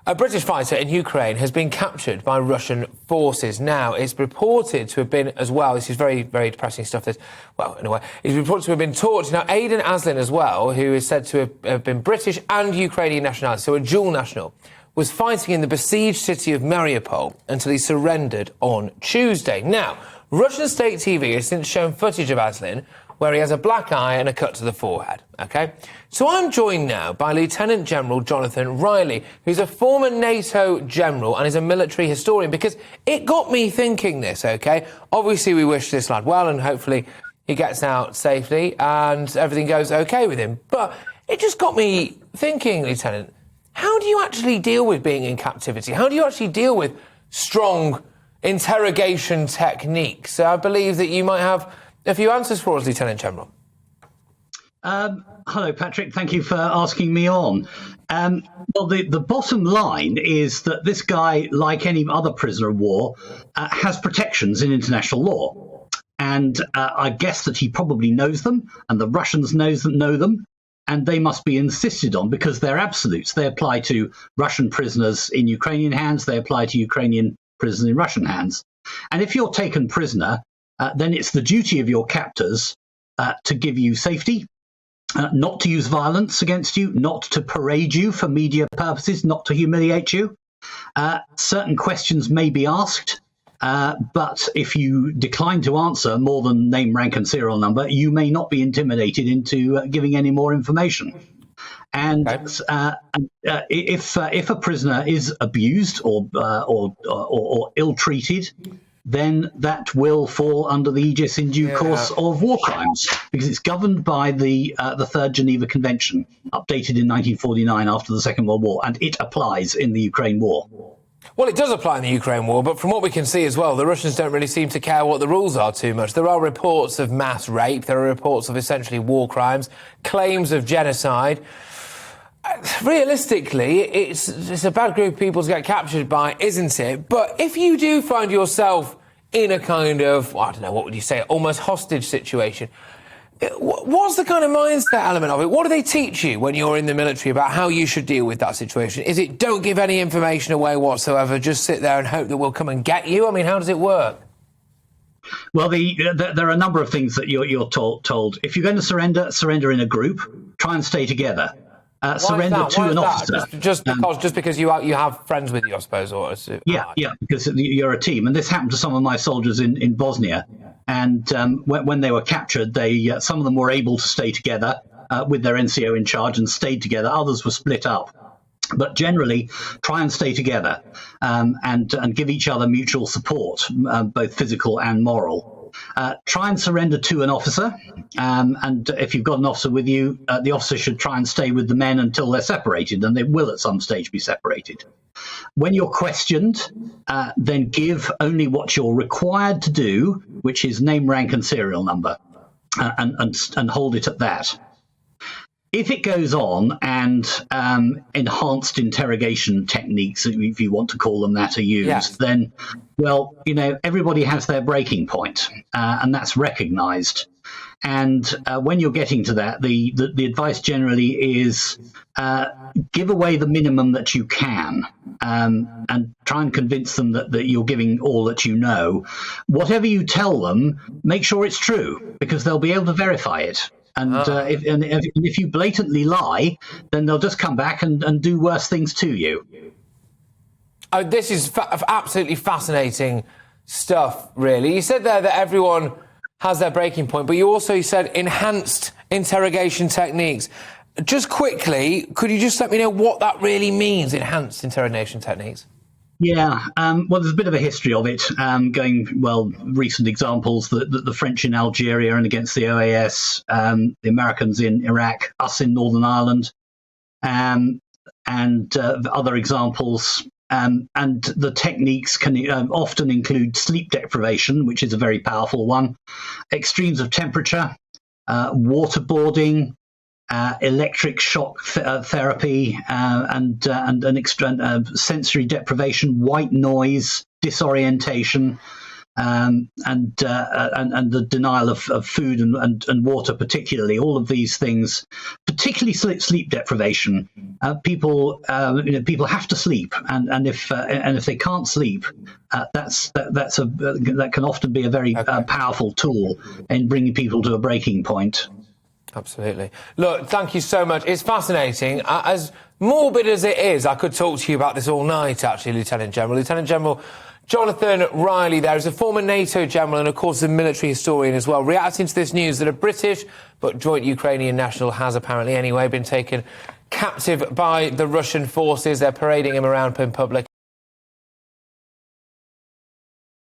A British fighter in Ukraine has been captured by Russian forces. Now, it's reported to have been, as well, this is very, very depressing stuff, this, well, in a way, it's reported to have been tortured. Now, Aidan Aslin as well, who is said to have been British and Ukrainian nationality, so a dual national, was fighting in the besieged city of Mariupol until he surrendered on Tuesday. Now, Russian state TV has since shown footage of Aslin where he has a black eye and a cut to the forehead, OK? So I'm joined now by Lieutenant General Jonathon Riley, who's a former Nato general and is a military historian, because it got me thinking this, OK? Obviously, we wish this lad well and hopefully he gets out safely and everything goes OK with him. But it just got me thinking, Lieutenant, how do you actually deal with being in captivity? How do you actually deal with strong interrogation techniques? I believe that you might have a few answers for us, Lieutenant General. Hello, Patrick. Thank you for asking me on. Well, the bottom line is that this guy, like any other prisoner of war, has protections in international law. And I guess that he probably knows them, and the Russians know them, and they must be insisted on because they're absolutes. They apply to Russian prisoners in Ukrainian hands. They apply to Ukrainian prisoners in Russian hands. And if you're taken prisoner, then it's the duty of your captors to give you safety, not to use violence against you, not to parade you for media purposes, not to humiliate you. Certain questions may be asked, but if you decline to answer more than name, rank and serial number, you may not be intimidated into giving any more information. And if a prisoner is abused or ill-treated, then that will fall under the aegis in due course of war crimes, because it's governed by the Third Geneva Convention, updated in 1949 after the Second World War, and it applies in the Ukraine war. Well, it does apply in the Ukraine war, but from what we can see as well, the Russians don't really seem to care what the rules are too much. There are reports of mass rape, there are reports of essentially war crimes, claims of genocide. Realistically, it's a bad group of people to get captured by, isn't it? But if you do find yourself in a kind of, well, I don't know, what would you say, almost hostage situation, what's the kind of mindset element of it? What do they teach you when you're in the military about how you should deal with that situation? Is it don't give any information away whatsoever, just sit there and hope that we'll come and get you? I mean, how does it work? Well, there are a number of things that you're told. If you're going to surrender in a group, try and stay together. Surrender to an officer. Just because you have friends with you, I suppose, or yeah, because you're a team. And this happened to some of my soldiers in Bosnia. And when they were captured, some of them were able to stay together with their NCO in charge and stayed together. Others were split up. But generally, try and stay together and give each other mutual support, both physical and moral. Try and surrender to an officer, and if you've got an officer with you, the officer should try and stay with the men until they're separated, and they will at some stage be separated. When you're questioned, then give only what you're required to do, which is name, rank and serial number, and hold it at that. If it goes on and enhanced interrogation techniques, if you want to call them that, are used, then, well, everybody has their breaking point, and that's recognised. And when you're getting to that, the advice generally is give away the minimum that you can, and try and convince them that you're giving all that you know. Whatever you tell them, make sure it's true, because they'll be able to verify it. And if you blatantly lie, then they'll just come back and do worse things to you. Oh, this is absolutely fascinating stuff, really. You said there that everyone has their breaking point, but you also said enhanced interrogation techniques. Just quickly, could you just let me know what that really means, enhanced interrogation techniques? Yeah, well, there's a bit of a history of it. Recent examples, the French in Algeria and against the OAS, the Americans in Iraq, us in Northern Ireland, and other examples. And the techniques can often include sleep deprivation, which is a very powerful one, extremes of temperature, waterboarding, electric shock therapy, and sensory deprivation, white noise, disorientation, and the denial of food and water, particularly. All of these things, particularly sleep deprivation. People have to sleep, and if they can't sleep, that can often be a very powerful tool in bringing people to a breaking point. Absolutely. Look, thank you so much. It's fascinating. As morbid as it is, I could talk to you about this all night, actually, Lieutenant General. Lieutenant General Jonathon Riley there is a former NATO general and, of course, a military historian as well, reacting to this news that a British but joint Ukrainian national has apparently anyway been taken captive by the Russian forces. They're parading him around in public.